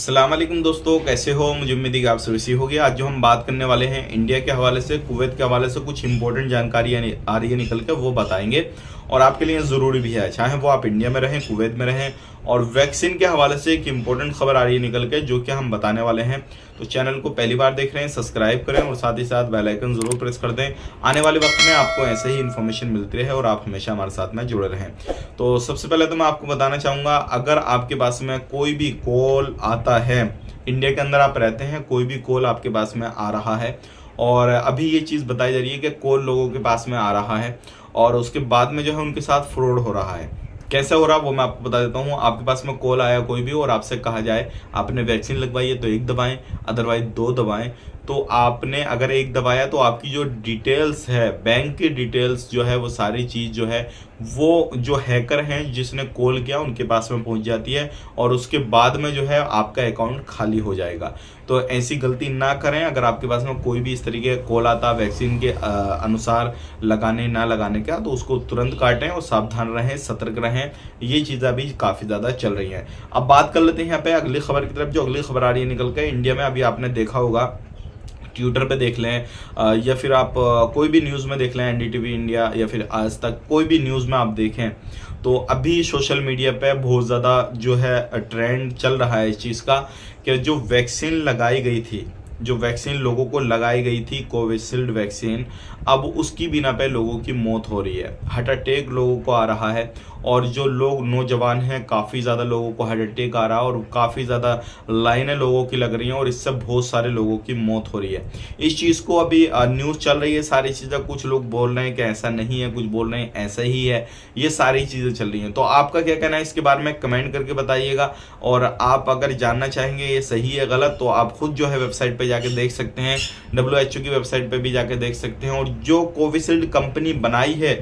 अस्सलाम वालेकुम दोस्तों, कैसे हो। मुझे उम्मीद है कि आप सभी हो गया। आज जो हम बात करने वाले हैं इंडिया के हवाले से, कुवैत के हवाले से कुछ इंपॉर्टेंट जानकारी आ रही है निकल के, वो बताएंगे और आपके लिए ज़रूरी भी है, चाहे वो आप इंडिया में रहें, कुवैत में रहें। और वैक्सीन के हवाले से एक इंपॉर्टेंट खबर आ रही है निकल के, जो कि हम बताने वाले हैं। तो चैनल को पहली बार देख रहे हैं, सब्सक्राइब करें और साथ ही साथ बेल आइकन ज़रूर प्रेस कर दें। आने वाले वक्त में आपको ऐसे ही इन्फॉर्मेशन मिलती रहे और आप हमेशा हमारे साथ में जुड़े रहें। तो सबसे पहले तो मैं आपको बताना चाहूँगा, अगर आपके पास में कोई भी कॉल आता है, इंडिया के अंदर आप रहते हैं, कोई भी कॉल आपके पास में आ रहा है और अभी ये चीज़ बताई जा रही है कि कॉल लोगों के पास में आ रहा है और उसके बाद में जो है उनके साथ फ्रॉड हो रहा है। कैसे हो रहा है वो मैं आपको बता देता हूँ। आपके पास में कॉल आया कोई भी और आपसे कहा जाए आपने वैक्सीन लगवाई है तो एक दबाएं, अदरवाइज दो दबाएं। तो आपने अगर एक दबाया तो आपकी जो डिटेल्स है, बैंक की डिटेल्स जो है, वो सारी चीज़ जो है वो जो हैकर हैं जिसने कॉल किया उनके पास में पहुंच जाती है और उसके बाद में जो है आपका अकाउंट खाली हो जाएगा। तो ऐसी गलती ना करें। अगर आपके पास में कोई भी इस तरीके का कॉल आता वैक्सीन के अनुसार लगाने ना लगाने का, तो उसको तुरंत काटें और सावधान रहें, सतर्क रहें। ये चीज़ें अभी काफ़ी ज़्यादा चल रही हैं। अब बात कर लेते हैं यहाँ पे अगली खबर की तरफ। जो अगली खबर आ रही है निकल के, इंडिया में अभी आपने देखा होगा, ट्विटर पे देख लें या फिर आप कोई भी न्यूज़ में देख लें, एनडीटीवी इंडिया या फिर आज तक, कोई भी न्यूज़ में आप देखें तो अभी सोशल मीडिया पे बहुत ज़्यादा जो है ट्रेंड चल रहा है इस चीज़ का कि जो वैक्सीन लगाई गई थी, जो वैक्सीन लोगों को लगाई गई थी, कोविशील्ड वैक्सीन, अब उसकी बिना पे लोगों की मौत हो रही है। हार्ट अटैक लोगों को आ रहा है और जो लोग नौजवान हैं, काफ़ी ज़्यादा लोगों को हार्ट अटैक आ रहा है और काफ़ी ज़्यादा लाइनें लोगों की लग रही हैं और इससे बहुत सारे लोगों की मौत हो रही है। इस चीज़ को अभी न्यूज़ चल रही है, सारी चीज़ें, कुछ लोग बोल रहे हैं कि ऐसा नहीं है, कुछ बोल रहे हैं ऐसा ही है, ये सारी चीज़ें चल रही हैं। तो आपका क्या कहना है इसके बारे में कमेंट करके बताइएगा। और आप अगर जानना चाहेंगे ये सही है गलत, तो आप खुद जो है वेबसाइट पे जाके देख सकते हैं, WHO की वेबसाइट पे भी जाके देख सकते हैं। और जो कोविशील्ड कंपनी बनाई है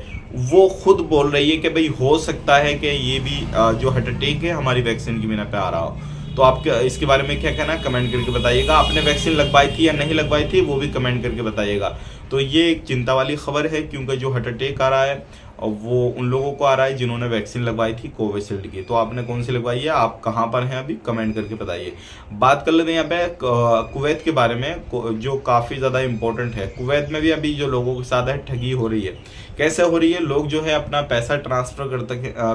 वो खुद बोल रही है कि भाई हो सकता है कि ये भी जो हार्ट अटैक है हमारी वैक्सीन की बिना पे आ रहा हो। तो आप इसके बारे में क्या कहना है कमेंट करके बताइएगा। आपने वैक्सीन लगवाई थी या नहीं लगवाई थी वो भी कमेंट करके बताइएगा। तो ये एक चिंता वाली खबर है, क्योंकि जो हार्ट अटैक आ रहा है और वो उन लोगों को आ रहा है जिन्होंने वैक्सीन लगवाई थी कोविशील्ड की। तो आपने कौन सी लगवाई है, आप कहाँ पर हैं अभी, कमेंट करके बताइए। बात कर लेते हैं यहाँ पे कुवैत के बारे में, जो काफ़ी ज़्यादा इंपॉर्टेंट है। कुवैत में भी अभी जो लोगों के साथ है ठगी हो रही है। कैसे हो रही है, लोग जो है अपना पैसा ट्रांसफ़र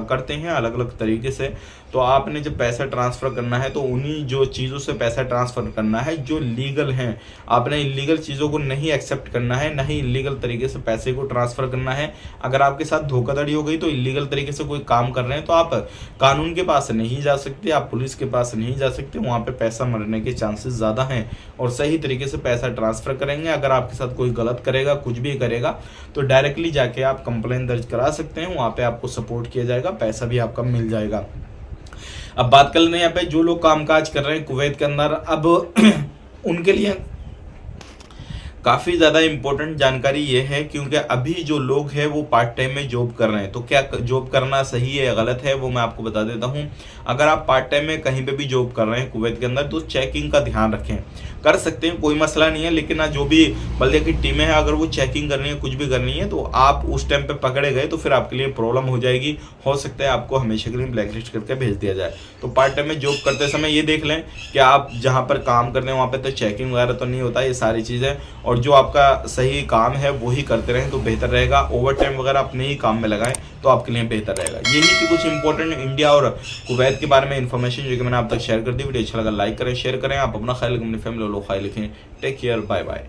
करते हैं अलग अलग तरीके से। तो आपने जब पैसा ट्रांसफ़र करना है तो उन्हीं जो चीज़ों से पैसा ट्रांसफ़र करना है जो लीगल हैं। आपने इलीगल चीज़ों को नहीं एक्सेप्ट करना है, नहीं इलीगल तरीके से पैसे को ट्रांसफ़र करना है। अगर आपके साथ धोखाधड़ी हो गई तो इलीगल तरीके से कोई काम कर रहे हैं तो आप कानून के पास नहीं जा सकते, आप पुलिस के पास नहीं जा सकते, वहाँ पे पैसा मरने के चांसेस ज़्यादा हैं। और सही तरीके से पैसा ट्रांसफ़र करेंगे। अगर आपके साथ कोई गलत करेगा, कुछ भी करेगा, तो डायरेक्टली जाके आप कंप्लेन दर्ज करा सकते हैं, वहाँ पे आपको सपोर्ट किया जाएगा, पैसा भी आपका मिल जाएगा। अब बात कर लेते हैं यहाँ पे जो लोग कामकाज कर रहे हैं कुवैत के अंदर, अब उनके लिए काफ़ी ज़्यादा इम्पोर्टेंट जानकारी ये है, क्योंकि अभी जो लोग हैं वो पार्ट टाइम में जॉब कर रहे हैं। तो क्या जॉब करना सही है या गलत है वो मैं आपको बता देता हूँ। अगर आप पार्ट टाइम में कहीं पे भी जॉब कर रहे हैं कुवैत के अंदर, तो चेकिंग का ध्यान रखें। कर सकते हैं, कोई मसला नहीं है, लेकिन जो भी बल्दिया की टीमें हैं अगर वो चेकिंग करनी है, कुछ भी करनी है, तो आप उस टाइम पे पकड़े गए तो फिर आपके लिए प्रॉब्लम हो जाएगी। हो सकता है आपको हमेशा के लिए ब्लैक लिस्ट करके भेज दिया जाए। तो पार्ट टाइम में जॉब करते समय ये देख लें कि आप जहाँ पर काम करते हैं वहाँ पर तो चेकिंग वगैरह तो नहीं होता, ये सारी चीज़ें। और जो आपका सही काम है वही करते रहें तो बेहतर रहेगा। ओवर टाइम वगैरह अपने ही काम में लगाएं तो आपके लिए बेहतर रहेगा। यही थी कुछ इंपॉर्टेंट इंडिया और कुवैत के बारे में इन्फॉर्मेशन जो कि मैंने आप तक शेयर कर दी। वीडियो अच्छा लगा लाइक करें, शेयर करें। आप अपना ख्याल, अपनी फैमिली लोग ख्याल रखें। Take care, bye bye.